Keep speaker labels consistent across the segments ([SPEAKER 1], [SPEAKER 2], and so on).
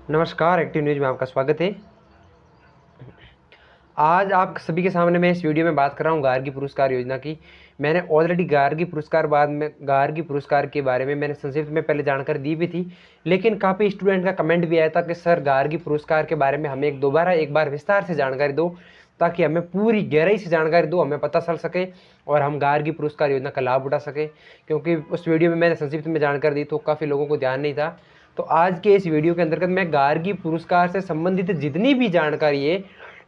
[SPEAKER 1] नमस्कार, active news में आपका स्वागत है। आज आप सभी के सामने मैं इस वीडियो में बात कर रहा हूँ गार्गी पुरस्कार योजना की। मैंने ऑलरेडी गार्गी पुरस्कार के बारे में मैंने संक्षिप्त में पहले जानकारी दी भी थी, लेकिन काफ़ी स्टूडेंट का कमेंट भी आया था कि सर गार्गी पुरस्कार के बारे में हमें एक बार विस्तार से जानकारी दो, ताकि हमें पूरी गहराई से जानकारी दो, हमें पता चल सके और हम गार्गी पुरस्कार योजना का लाभ उठा सकें। क्योंकि उस वीडियो में मैंने संक्षिप्त में जानकारी दी तो काफ़ी लोगों को ध्यान नहीं था। तो आज के इस वीडियो के अंतर्गत मैं गार्गी पुरस्कार से संबंधित जितनी भी जानकारी है,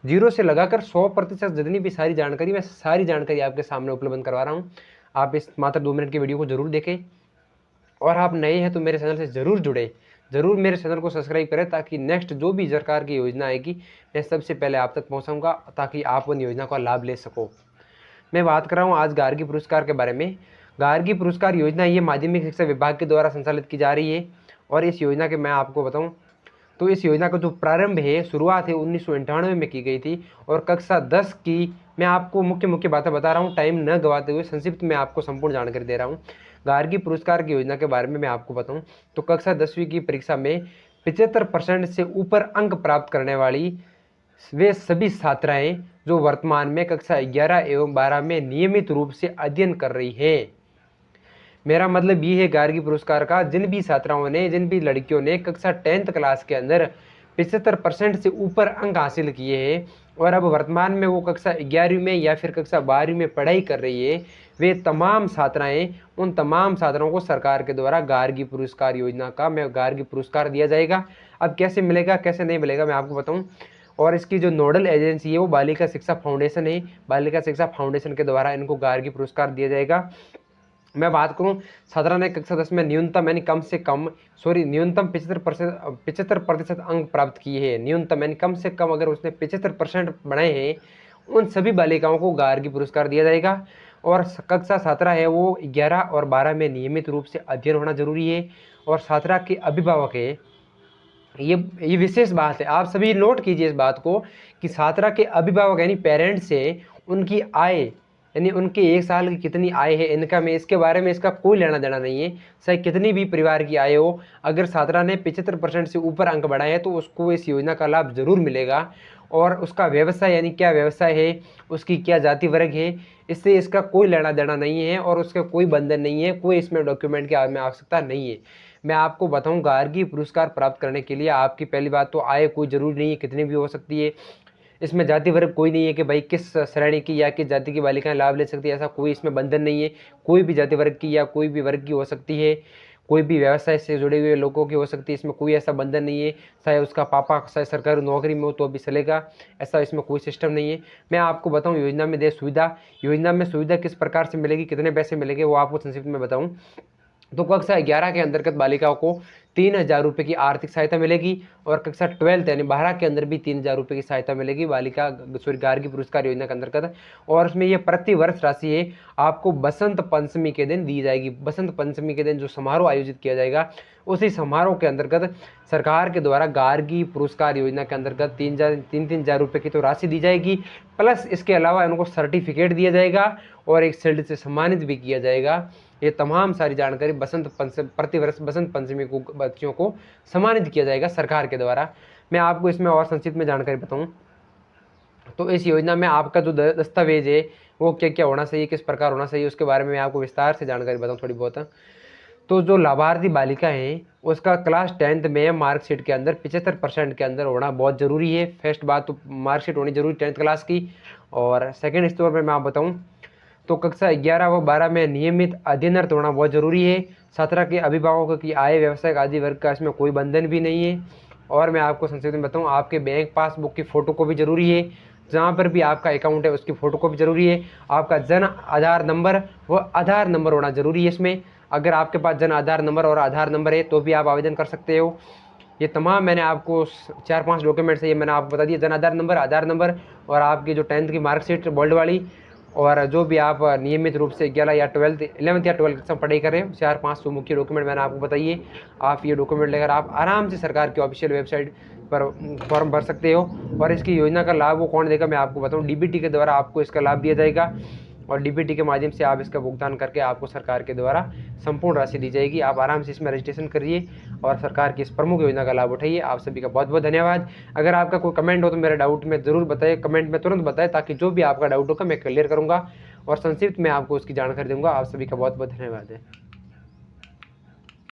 [SPEAKER 1] 0 से लगाकर 100% जितनी भी सारी जानकारी, मैं सारी जानकारी आपके सामने उपलब्ध करवा रहा हूँ। आप इस मात्र 2 मिनट की वीडियो को जरूर देखें और आप नए हैं तो मेरे चैनल से ज़रूर जुड़े, ज़रूर मेरे चैनल को सब्सक्राइब करें, ताकि नेक्स्ट जो भी सरकार की योजना आएगी मैं सबसे पहले आप तक पहुँचाऊँगा, ताकि आप उन योजना का लाभ ले सको। मैं बात कर रहा हूँ आज गार्गी पुरस्कार के बारे में। गार्गी पुरस्कार योजना ये माध्यमिक शिक्षा विभाग के द्वारा संचालित की जा रही है और इस योजना के मैं आपको बताऊँ तो इस योजना का जो प्रारंभ है, शुरुआत है 1998 में की गई थी और कक्षा 10 की मैं आपको मुख्य बातें बता रहा हूँ, टाइम न गवाते हुए संक्षिप्त में आपको संपूर्ण जानकारी दे रहा हूँ। गार्गी पुरस्कार की योजना के बारे में मैं आपको बताऊँ तो कक्षा 10वीं की परीक्षा में 75% से ऊपर अंक प्राप्त करने वाली वे सभी छात्राएं जो वर्तमान में कक्षा 11 एवं 12 में नियमित रूप से अध्ययन कर रही है। मेरा मतलब ये है गार्गी पुरस्कार का, जिन भी लड़कियों ने कक्षा 10th क्लास के अंदर 75% से ऊपर अंक हासिल किए हैं और अब वर्तमान में वो कक्षा 11वीं में या फिर कक्षा 12वीं में पढ़ाई कर रही है, वे तमाम छात्राएं, उन तमाम छात्रों को सरकार के द्वारा गार्गी पुरस्कार योजना का गार्गी पुरस्कार दिया जाएगा। अब कैसे मिलेगा कैसे नहीं मिलेगा मैं आपको बताऊं। और इसकी जो नोडल एजेंसी है वो बालिका शिक्षा फाउंडेशन है। बालिका शिक्षा फाउंडेशन के द्वारा इनको गार्गी पुरस्कार दिया जाएगा। मैं बात करूं, छात्रा ने कक्षा 10 में न्यूनतम यानी न्यूनतम 75% अंक प्राप्त किए हैं। न्यूनतम यानी कम से कम अगर उसने 75% बनाए हैं, उन सभी बालिकाओं को गार्गी पुरस्कार दिया जाएगा। और कक्षा छात्रा है वो 11 और 12 में नियमित रूप से अध्ययन होना जरूरी है। और छात्रा के अभिभावक है, ये विशेष बात है, आप सभी नोट कीजिए इस बात को कि छात्रा के अभिभावक यानी पेरेंट्स से उनकी आय यानी उनके 1 साल की कितनी आय है, इनकम है, इसके बारे में इसका कोई लेना देना नहीं है। चाहे कितनी भी परिवार की आय हो, अगर छात्रा ने 75% से ऊपर अंक बढ़ाए हैं तो उसको इस योजना का लाभ जरूर मिलेगा। और उसका व्यवसाय यानी क्या व्यवसाय है, उसकी क्या जाति वर्ग है, इससे इसका कोई लेना देना नहीं है और उसका कोई बंधन नहीं है, कोई इसमें डॉक्यूमेंट की आवश्यकता नहीं है। मैं आपको बताऊं, गार्गी पुरस्कार प्राप्त करने के लिए आपकी पहली बात तो आय कोई ज़रूरी नहीं है, कितनी भी हो सकती है। इसमें जाति वर्ग कोई नहीं है कि भाई किस श्रेणी की या किस जाति की बालिकाएं लाभ ले सकती है, ऐसा कोई इसमें बंधन नहीं है। कोई भी जाति वर्ग की या कोई भी वर्ग की हो सकती है, कोई भी व्यवसाय से जुड़े हुए लोगों की हो सकती है, इसमें कोई ऐसा बंधन नहीं है। चाहे उसका पापा चाहे सरकारी नौकरी में हो तो भी चलेगा, ऐसा इसमें कोई सिस्टम नहीं है। मैं आपको बताऊं योजना में सुविधा किस प्रकार से मिलेगी, कितने पैसे मिलेंगे वो आपको संक्षिप्त में बताऊं। तो कक्षा 11 के अंतर्गत बालिकाओं को 3,000 रुपये की आर्थिक सहायता मिलेगी और कक्षा 12 यानी 12 के अंदर भी 3,000 रुपये की सहायता मिलेगी गार्गी पुरस्कार योजना के अंतर्गत। और उसमें ये प्रति वर्ष राशि है आपको बसंत पंचमी के दिन दी जाएगी। बसंत पंचमी के दिन जो समारोह आयोजित किया जाएगा, उसी समारोह के अंतर्गत सरकार के द्वारा गार्गी पुरस्कार योजना के अंतर्गत 3,000 रुपये की तो राशि दी जाएगी, प्लस इसके अलावा इनको सर्टिफिकेट दिया जाएगा और एक शील्ड से सम्मानित भी किया जाएगा। ये तमाम सारी जानकारी प्रतिवर्ष बसंत पंचमी को बच्चियों को सम्मानित किया जाएगा सरकार के द्वारा। मैं आपको इसमें और संक्षिप्त में जानकारी बताऊं तो इस योजना में आपका जो दस्तावेज है वो क्या क्या होना चाहिए, किस प्रकार होना चाहिए, उसके बारे में मैं आपको विस्तार से जानकारी बताऊं थोड़ी बहुत। तो जो लाभार्थी बालिका है उसका क्लास 10th में मार्कशीट के अंदर 75% के अंदर होना बहुत ज़रूरी है। फर्स्ट बात तो मार्कशीट होनी जरूरी 10th क्लास की। और सेकेंड स्टोर पर मैं आप बताऊँ तो कक्षा 11 व 12 में नियमित अध्ययनरत होना बहुत ज़रूरी है। छात्रा के अभिभावकों की आय व्यवसायिक आदि वर्ग का इसमें कोई बंधन भी नहीं है। और मैं आपको संक्षिप्त में बताऊं, आपके बैंक पासबुक की फ़ोटो कॉपी जरूरी है, जहाँ पर भी आपका अकाउंट है उसकी फ़ोटो कॉपी जरूरी है। आपका जन आधार नंबर व आधार नंबर होना जरूरी है इसमें। अगर आपके पास जन आधार नंबर और आधार नंबर है तो भी आप आवेदन कर सकते हो। ये तमाम मैंने आपको 4-5 डॉक्यूमेंट्स है, ये मैंने आपको बता दिया, जन आधार नंबर और आपकी जो 10th की मार्कशीट बोल्ड वाली, और जो भी आप नियमित रूप से 11 या 11th या 12th कक्षा पढ़ाई कर रहे हो, 4-5 जो मुख्य डॉक्यूमेंट मैंने आपको बताइए। आप ये डॉक्यूमेंट लेकर आप आराम से सरकार की ऑफिशियल वेबसाइट पर फॉर्म भर सकते हो। और इसकी योजना का लाभ वो कौन देगा मैं आपको बताऊँ, डीबीटी के द्वारा आपको इसका लाभ दिया जाएगा और डीबीटी के माध्यम से आप इसका भुगतान करके आपको सरकार के द्वारा संपूर्ण राशि दी जाएगी। आप आराम से इसमें रजिस्ट्रेशन करिए, और सरकार की इस प्रमुख योजना का लाभ उठाइए। आप सभी का बहुत बहुत धन्यवाद। अगर आपका कोई कमेंट हो तो मेरा डाउट में ज़रूर बताइए, कमेंट में तुरंत बताएं, ताकि जो भी आपका डाउट होगा मैं क्लियर करूँगा और संक्षिप्त में आपको उसकी जानकारी दूंगा। आप सभी का बहुत बहुत धन्यवाद है।